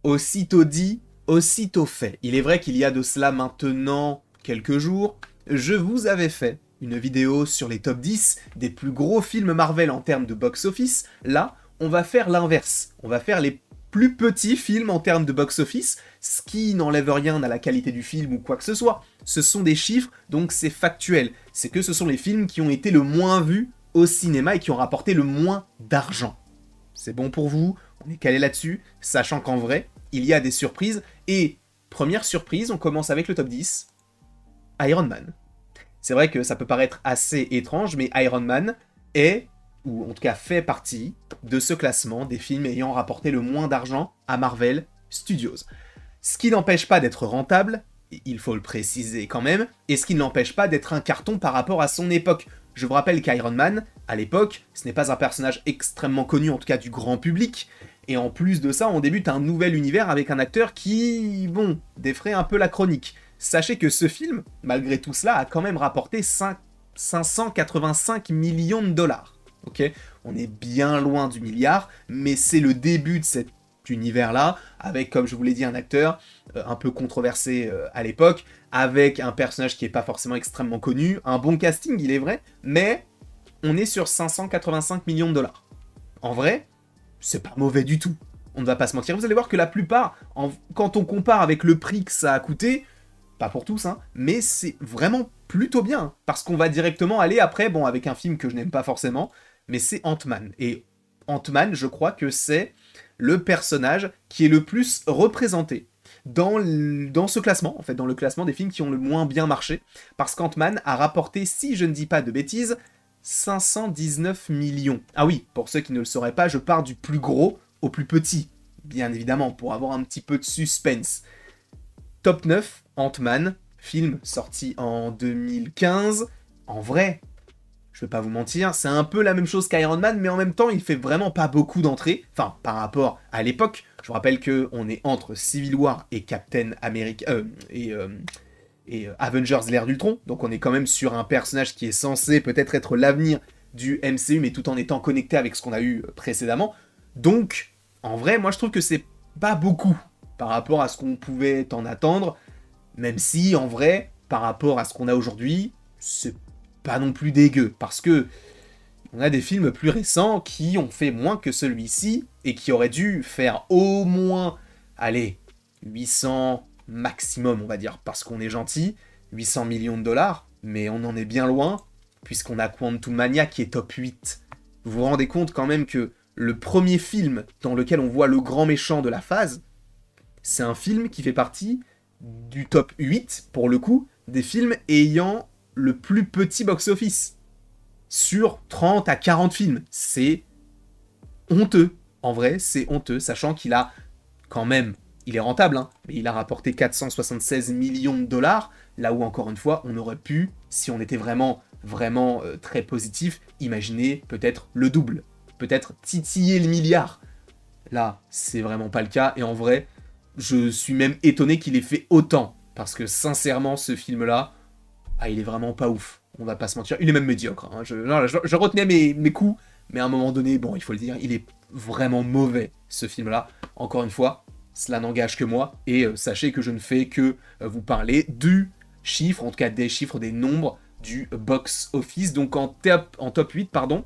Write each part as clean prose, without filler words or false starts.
Aussitôt dit, aussitôt fait. Il est vrai qu'il y a de cela maintenant quelques jours, je vous avais fait une vidéo sur les top 10 des plus gros films Marvel en termes de box-office. Là, on va faire l'inverse. On va faire les plus petits films en termes de box-office, ce qui n'enlève rien à la qualité du film ou quoi que ce soit. Ce sont des chiffres, donc c'est factuel. C'est que ce sont les films qui ont été le moins vus au cinéma et qui ont rapporté le moins d'argent. C'est bon pour vous, on est calé là-dessus, sachant qu'en vrai, il y a des surprises, et première surprise, on commence avec le top 10, Iron Man. C'est vrai que ça peut paraître assez étrange, mais Iron Man est, ou en tout cas fait partie, de ce classement des films ayant rapporté le moins d'argent à Marvel Studios. Ce qui n'empêche pas d'être rentable, il faut le préciser quand même, et ce qui ne l'empêche pas d'être un carton par rapport à son époque. Je vous rappelle qu'Iron Man, à l'époque, ce n'est pas un personnage extrêmement connu, en tout cas du grand public, et en plus de ça, on débute un nouvel univers avec un acteur qui, bon, défraie un peu la chronique. Sachez que ce film, malgré tout cela, a quand même rapporté 585 millions de dollars. Ok, on est bien loin du milliard, mais c'est le début de cet univers-là, avec, comme je vous l'ai dit, un acteur un peu controversé à l'époque, avec un personnage qui n'est pas forcément extrêmement connu, un bon casting, il est vrai, mais on est sur 585 millions de dollars. En vrai, c'est pas mauvais du tout. On ne va pas se mentir. Vous allez voir que la plupart, quand on compare avec le prix que ça a coûté, pas pour tous, hein, mais c'est vraiment plutôt bien, parce qu'on va directement aller après, bon, avec un film que je n'aime pas forcément, mais c'est Ant-Man. Et Ant-Man, je crois que c'est le personnage qui est le plus représenté dans ce classement, en fait, dans le classement des films qui ont le moins bien marché, parce qu'Ant-Man a rapporté, si je ne dis pas de bêtises, 519 millions. Ah oui, pour ceux qui ne le sauraient pas, je pars du plus gros au plus petit, bien évidemment, pour avoir un petit peu de suspense. Top 9, Ant-Man, film sorti en 2015. En vrai, je vais pas vous mentir, c'est un peu la même chose qu'Iron Man, mais en même temps, il fait vraiment pas beaucoup d'entrées. Enfin, par rapport à l'époque, je vous rappelle qu'on est entre Civil War et Captain America... et Avengers l'ère d'Ultron, donc on est quand même sur un personnage qui est censé peut-être être l'avenir du MCU, mais tout en étant connecté avec ce qu'on a eu précédemment. Donc, en vrai, moi je trouve que c'est pas beaucoup par rapport à ce qu'on pouvait en attendre, même si, en vrai, par rapport à ce qu'on a aujourd'hui, c'est pas non plus dégueu, parce que on a des films plus récents qui ont fait moins que celui-ci, et qui auraient dû faire au moins, allez, 800 maximum, on va dire, parce qu'on est gentil, 800 millions de dollars, mais on en est bien loin, puisqu'on a Quantum Mania qui est top 8. Vous vous rendez compte quand même que le premier film dans lequel on voit le grand méchant de la phase, c'est un film qui fait partie du top 8, pour le coup, des films ayant le plus petit box-office. Sur 30 à 40 films. C'est honteux. En vrai, c'est honteux, sachant qu'il a quand même, il est rentable, hein, mais il a rapporté 476 millions de dollars, là où encore une fois, on aurait pu, si on était vraiment, vraiment très positif, imaginer peut-être le double, peut-être titiller le milliard. Là, c'est vraiment pas le cas, et en vrai, je suis même étonné qu'il ait fait autant, parce que sincèrement, ce film-là, ah, il est vraiment pas ouf, on va pas se mentir, il est même médiocre, hein. Je retenais mes coups, mais à un moment donné, bon, il faut le dire, il est vraiment mauvais, ce film-là. Encore une fois, cela n'engage que moi, et sachez que je ne fais que vous parler du chiffre, en tout cas des chiffres, des nombres du box-office, donc en top 8, pardon,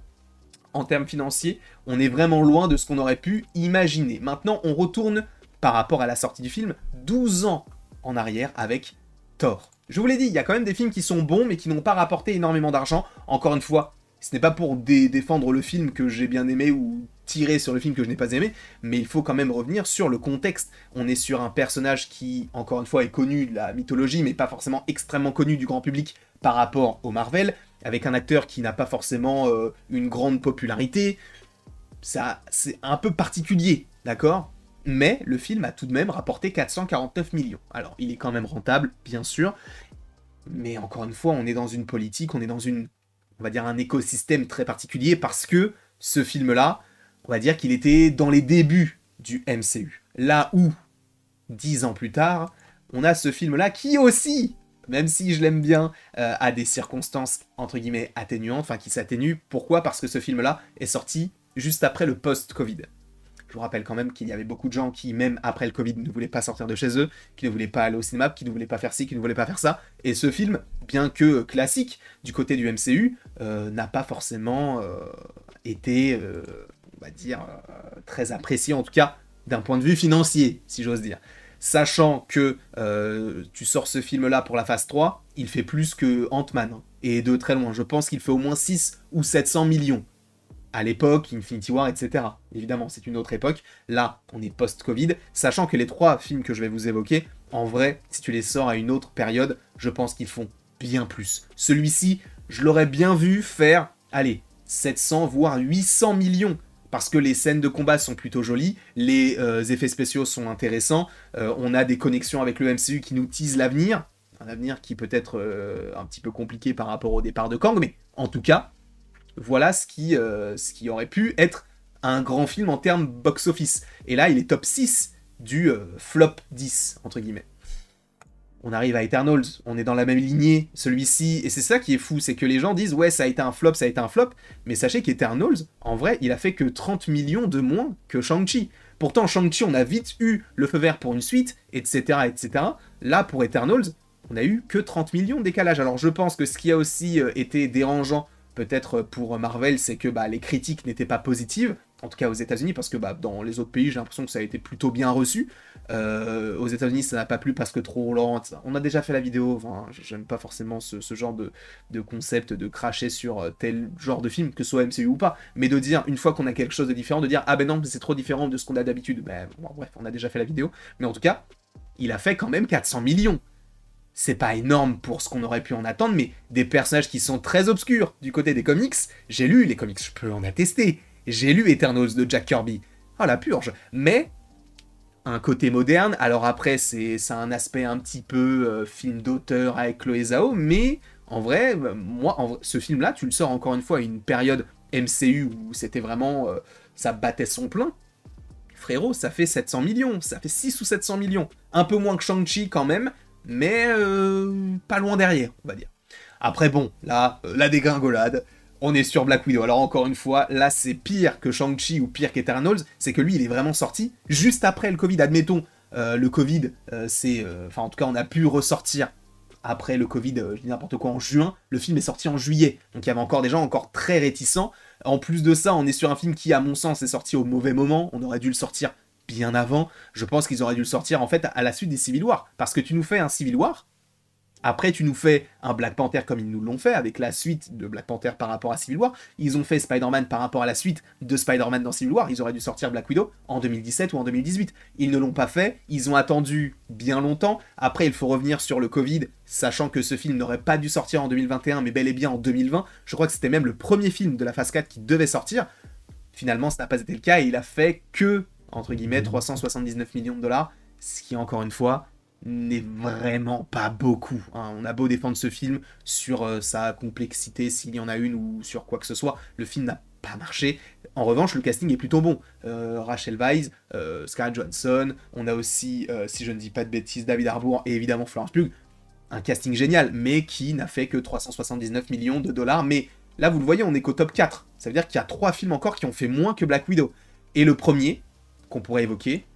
en termes financiers, on est vraiment loin de ce qu'on aurait pu imaginer. Maintenant, on retourne, par rapport à la sortie du film, 12 ans en arrière avec Thor. Je vous l'ai dit, il y a quand même des films qui sont bons, mais qui n'ont pas rapporté énormément d'argent. Encore une fois, ce n'est pas pour défendre le film que j'ai bien aimé ou tirer sur le film que je n'ai pas aimé, mais il faut quand même revenir sur le contexte. On est sur un personnage qui, encore une fois, est connu de la mythologie, mais pas forcément extrêmement connu du grand public par rapport au Marvel, avec un acteur qui n'a pas forcément une grande popularité. Ça, c'est un peu particulier, d'accord ? Mais le film a tout de même rapporté 449 millions. Alors, il est quand même rentable, bien sûr, mais encore une fois, on est dans une politique, on est dans on va dire un écosystème très particulier, parce que ce film-là, on va dire qu'il était dans les débuts du MCU. Là où, 10 ans plus tard, on a ce film-là qui aussi, même si je l'aime bien, a des circonstances, entre guillemets, atténuantes, enfin qui s'atténuent. Pourquoi ? Parce que ce film-là est sorti juste après le post-Covid. Je vous rappelle quand même qu'il y avait beaucoup de gens qui, même après le Covid, ne voulaient pas sortir de chez eux, qui ne voulaient pas aller au cinéma, qui ne voulaient pas faire ci, qui ne voulaient pas faire ça. Et ce film, bien que classique du côté du MCU, n'a pas forcément été, on va dire, très apprécié, en tout cas d'un point de vue financier, si j'ose dire. Sachant que tu sors ce film-là pour la phase 3, il fait plus que Ant-Man, hein, et de très loin. Je pense qu'il fait au moins 6 ou 700 millions. À l'époque, Infinity War, etc. Évidemment, c'est une autre époque. Là, on est post-Covid. Sachant que les 3 films que je vais vous évoquer, en vrai, si tu les sors à une autre période, je pense qu'ils font bien plus. Celui-ci, je l'aurais bien vu faire, allez, 700 voire 800 millions. Parce que les scènes de combat sont plutôt jolies, les effets spéciaux sont intéressants, on a des connexions avec le MCU qui nous teasent l'avenir, un avenir qui peut être un petit peu compliqué par rapport au départ de Kang, mais en tout cas, voilà ce qui aurait pu être un grand film en termes box-office. Et là, il est top 6 du flop 10, entre guillemets. On arrive à Eternals, on est dans la même lignée, celui-ci, et c'est ça qui est fou, c'est que les gens disent « Ouais, ça a été un flop, ça a été un flop », mais sachez qu'Eternals, en vrai, il a fait que 30 millions de moins que Shang-Chi. Pourtant, Shang-Chi, on a vite eu le feu vert pour une suite, etc., etc. Là, pour Eternals, on a eu que 30 millions de décalage. Alors je pense que ce qui a aussi été dérangeant, peut-être pour Marvel, c'est que les critiques n'étaient pas positives, en tout cas aux États-Unis, parce que dans les autres pays, j'ai l'impression que ça a été plutôt bien reçu. Aux États-Unis, ça n'a pas plu parce que trop lent. On a déjà fait la vidéo, enfin, j'aime pas forcément ce genre de concept de cracher sur tel genre de film, que ce soit MCU ou pas, mais de dire, une fois qu'on a quelque chose de différent, de dire ah ben non, c'est trop différent de ce qu'on a d'habitude. Bon, bref, on a déjà fait la vidéo, mais en tout cas, il a fait quand même 400 millions. C'est pas énorme pour ce qu'on aurait pu en attendre, mais des personnages qui sont très obscurs du côté des comics, j'ai lu les comics, je peux en attester. J'ai lu Eternals de Jack Kirby. Ah la purge. Mais un côté moderne, alors après ça a un aspect un petit peu film d'auteur avec Chloé Zhao, mais en vrai, ce film-là, tu le sors encore une fois à une période MCU où c'était vraiment, ça battait son plein. Frérot, ça fait 700 millions, ça fait 6 ou 700 millions. Un peu moins que Shang-Chi quand même, mais pas loin derrière, on va dire. Après bon, là, la dégringolade, on est sur Black Widow. Alors encore une fois, là c'est pire que Shang-Chi ou pire qu'Eternals, c'est que lui il est vraiment sorti juste après le Covid. Admettons, le Covid, enfin en tout cas on a pu ressortir après le Covid, je dis n'importe quoi, en juin, le film est sorti en juillet. Donc il y avait encore des gens encore très réticents. En plus de ça, on est sur un film qui, à mon sens, est sorti au mauvais moment. On aurait dû le sortir bien avant. Je pense qu'ils auraient dû le sortir en fait à la suite des Civil War. Parce que tu nous fais un Civil War, après tu nous fais un Black Panther comme ils nous l'ont fait, avec la suite de Black Panther par rapport à Civil War. Ils ont fait Spider-Man par rapport à la suite de Spider-Man dans Civil War. Ils auraient dû sortir Black Widow en 2017 ou en 2018. Ils ne l'ont pas fait, ils ont attendu bien longtemps. Après, il faut revenir sur le Covid, sachant que ce film n'aurait pas dû sortir en 2021, mais bel et bien en 2020. Je crois que c'était même le premier film de la phase 4 qui devait sortir. Finalement, ça n'a pas été le cas et il a fait que, entre guillemets, 379 millions de dollars, ce qui, encore une fois, n'est vraiment pas beaucoup. Hein. On a beau défendre ce film sur sa complexité, s'il y en a une, ou sur quoi que ce soit, le film n'a pas marché. En revanche, le casting est plutôt bon. Rachel Weisz, Scarlett Johansson, on a aussi, si je ne dis pas de bêtises, David Harbour et évidemment Florence Pugh. Un casting génial, mais qui n'a fait que 379 millions de dollars. Mais là, vous le voyez, on est qu'au top 4. Ça veut dire qu'il y a 3 films encore qui ont fait moins que Black Widow. Et le premier, qu'on pourrait évoquer,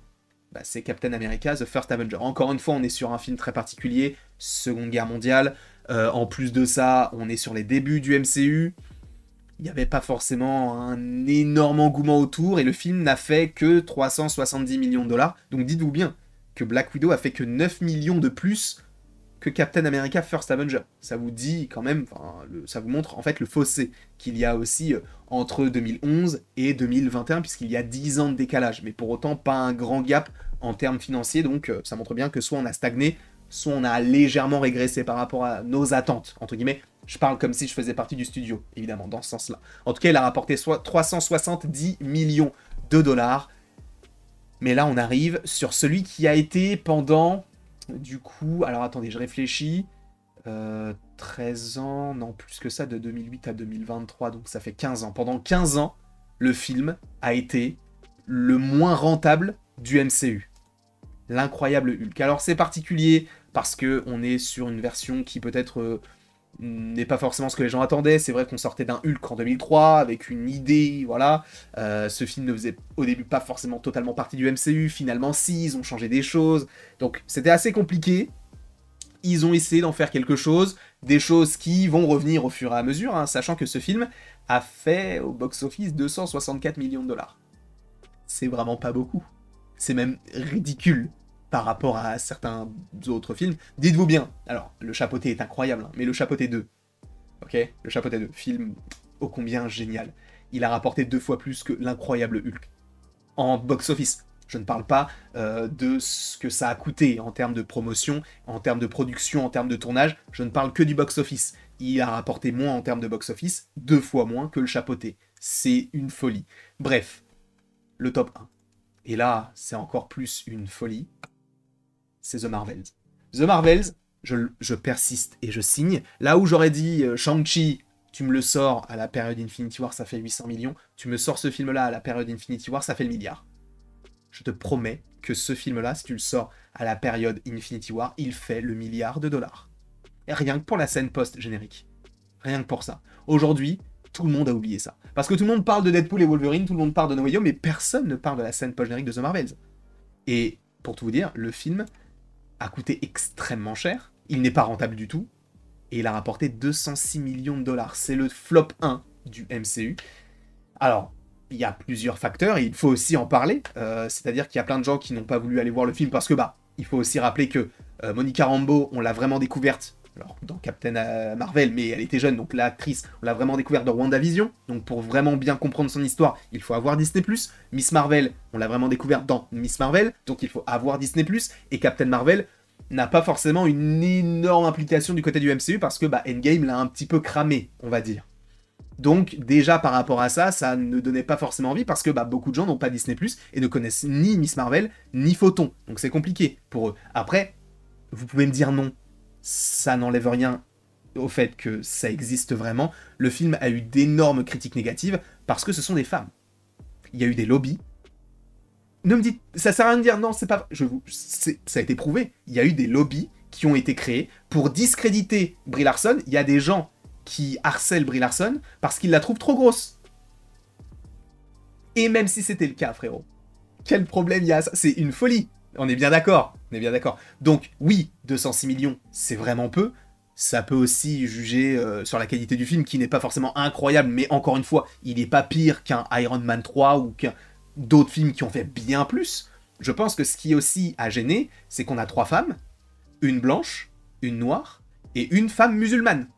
c'est Captain America, The First Avenger. Encore une fois, on est sur un film très particulier, Seconde Guerre mondiale. En plus de ça, on est sur les débuts du MCU. Il n'y avait pas forcément un énorme engouement autour, et le film n'a fait que 370 millions de dollars. Donc dites-vous bien que Black Widow a fait que 9 millions de plus que Captain America First Avenger. Ça vous dit quand même, ça vous montre en fait le fossé qu'il y a aussi entre 2011 et 2021, puisqu'il y a 10 ans de décalage, mais pour autant pas un grand gap en termes financiers, donc ça montre bien que soit on a stagné, soit on a légèrement régressé par rapport à nos attentes, entre guillemets. Je parle comme si je faisais partie du studio, évidemment, dans ce sens-là. En tout cas, il a rapporté 370 millions de dollars, mais là on arrive sur celui qui a été pendant... Du coup, alors attendez, je réfléchis. 13 ans, non plus que ça, de 2008 à 2023, donc ça fait 15 ans. Pendant 15 ans, le film a été le moins rentable du MCU. L'incroyable Hulk. Alors c'est particulier parce qu'on est sur une version qui peut être n'est pas forcément ce que les gens attendaient. C'est vrai qu'on sortait d'un Hulk en 2003 avec une idée, voilà. Ce film ne faisait au début pas forcément totalement partie du MCU. Finalement, si, ils ont changé des choses. Donc, c'était assez compliqué. Ils ont essayé d'en faire quelque chose, des choses qui vont revenir au fur et à mesure, hein, sachant que ce film a fait au box-office 264 millions de dollars. C'est vraiment pas beaucoup. C'est même ridicule par rapport à certains autres films. Dites-vous bien, alors, Le Chapeauté est incroyable, hein, mais Le Chapeauté 2, ok? Le Chapeauté 2, film ô combien génial. Il a rapporté 2 fois plus que l'incroyable Hulk. En box-office. Je ne parle pas de ce que ça a coûté en termes de promotion, en termes de production, en termes de tournage. Je ne parle que du box-office. Il a rapporté moins en termes de box-office, 2 fois moins que Le Chapeauté. C'est une folie. Bref, le top 1. Et là, c'est encore plus une folie. C'est The Marvels. The Marvels, je persiste et je signe. Là où j'aurais dit Shang-Chi, tu me le sors à la période Infinity War, ça fait 800 millions. Tu me sors ce film-là à la période Infinity War, ça fait le milliard. Je te promets que ce film-là, si tu le sors à la période Infinity War, il fait le milliard de dollars. Et rien que pour la scène post-générique. Rien que pour ça. Aujourd'hui, tout le monde a oublié ça. Parce que tout le monde parle de Deadpool et Wolverine, tout le monde parle de No Way Home, mais personne ne parle de la scène post-générique de The Marvels. Et pour tout vous dire, le film a coûté extrêmement cher, il n'est pas rentable du tout, et il a rapporté 206 millions de dollars. C'est le flop 1 du MCU. Alors, il y a plusieurs facteurs, et il faut aussi en parler, c'est-à-dire qu'il y a plein de gens qui n'ont pas voulu aller voir le film, parce que, il faut aussi rappeler que Monica Rambeau, on l'a vraiment découverte, alors dans Captain Marvel, mais elle était jeune, donc l'actrice, on l'a vraiment découverte dans WandaVision, donc pour vraiment bien comprendre son histoire, il faut avoir Disney+. Miss Marvel, on l'a vraiment découverte dans Miss Marvel, donc il faut avoir Disney+, et Captain Marvel n'a pas forcément une énorme implication du côté du MCU, parce que Endgame l'a un petit peu cramé, on va dire. Donc déjà par rapport à ça, ça ne donnait pas forcément envie parce que beaucoup de gens n'ont pas Disney+, et ne connaissent ni Miss Marvel, ni Photon. Donc c'est compliqué pour eux. Après, vous pouvez me dire non, ça n'enlève rien au fait que ça existe vraiment. Le film a eu d'énormes critiques négatives parce que ce sont des femmes. Il y a eu des lobbies. Ne me dites, ça sert à rien de dire non, c'est pas... ça a été prouvé. Il y a eu des lobbies qui ont été créés pour discréditer Brie Larson. Il y a des gens qui harcèle Brie Larson parce qu'il la trouve trop grosse. Et même si c'était le cas, frérot, quel problème il y a à ça? C'est une folie. On est bien d'accord. On est bien d'accord. Donc, oui, 206 millions, c'est vraiment peu. Ça peut aussi juger sur la qualité du film, qui n'est pas forcément incroyable, mais encore une fois, il n'est pas pire qu'un Iron Man 3 ou qu'un d'autres films qui ont fait bien plus. Je pense que ce qui est aussi à gêner, c'est qu'on a 3 femmes, une blanche, une noire et une femme musulmane.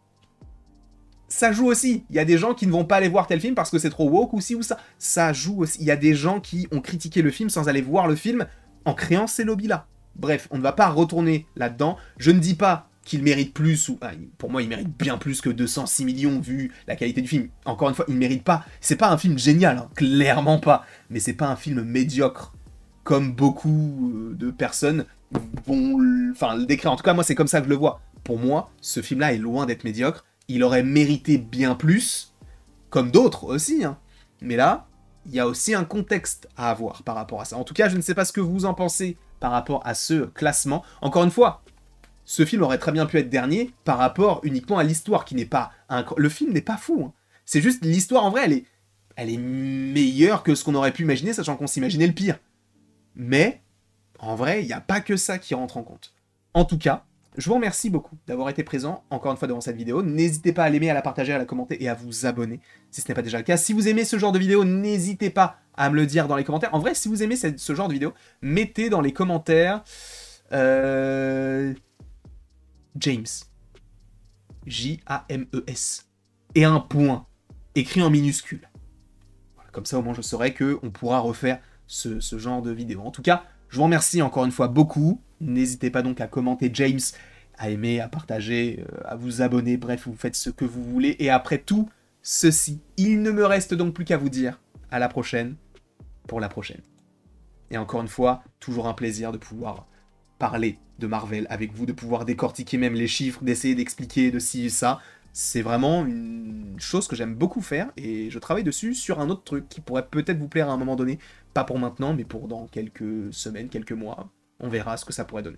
Ça joue aussi. Il y a des gens qui ne vont pas aller voir tel film parce que c'est trop woke ou ci ou ça. Ça joue aussi. Il y a des gens qui ont critiqué le film sans aller voir le film en créant ces lobbies-là. Bref, on ne va pas retourner là-dedans. Je ne dis pas qu'il mérite plus, ou pour moi il mérite bien plus que 206 millions vu la qualité du film. Encore une fois, il ne mérite pas. C'est pas un film génial, hein, clairement pas. Mais c'est pas un film médiocre, comme beaucoup de personnes vont le décrire. En tout cas, moi c'est comme ça que je le vois. Pour moi, ce film-là est loin d'être médiocre. Il aurait mérité bien plus, comme d'autres aussi, hein. Mais là, il y a aussi un contexte à avoir par rapport à ça. En tout cas, je ne sais pas ce que vous en pensez par rapport à ce classement. Encore une fois, ce film aurait très bien pu être dernier par rapport uniquement à l'histoire, qui n'est pas... Le film n'est pas fou, hein. C'est juste l'histoire, en vrai, elle est meilleure que ce qu'on aurait pu imaginer, sachant qu'on s'imaginait le pire. Mais, en vrai, il n'y a pas que ça qui rentre en compte. En tout cas, je vous remercie beaucoup d'avoir été présent, encore une fois, devant cette vidéo. N'hésitez pas à l'aimer, à la partager, à la commenter et à vous abonner, si ce n'est pas déjà le cas. Si vous aimez ce genre de vidéo, n'hésitez pas à me le dire dans les commentaires. En vrai, si vous aimez ce genre de vidéo, mettez dans les commentaires... James. J-A-M-E-S. Et un point, écrit en minuscule. Voilà, comme ça, au moins, je saurai qu'on pourra refaire ce genre de vidéo. En tout cas, je vous remercie encore une fois beaucoup. N'hésitez pas donc à commenter James, à aimer, à partager, à vous abonner. Bref, vous faites ce que vous voulez. Et après tout ceci, il ne me reste donc plus qu'à vous dire à la prochaine pour la prochaine. Et encore une fois, toujours un plaisir de pouvoir parler de Marvel avec vous, de pouvoir décortiquer même les chiffres, d'essayer d'expliquer de ci et ça. C'est vraiment une chose que j'aime beaucoup faire et je travaille dessus sur un autre truc qui pourrait peut-être vous plaire à un moment donné. Pas pour maintenant, mais pour dans quelques semaines, quelques mois. On verra ce que ça pourrait donner.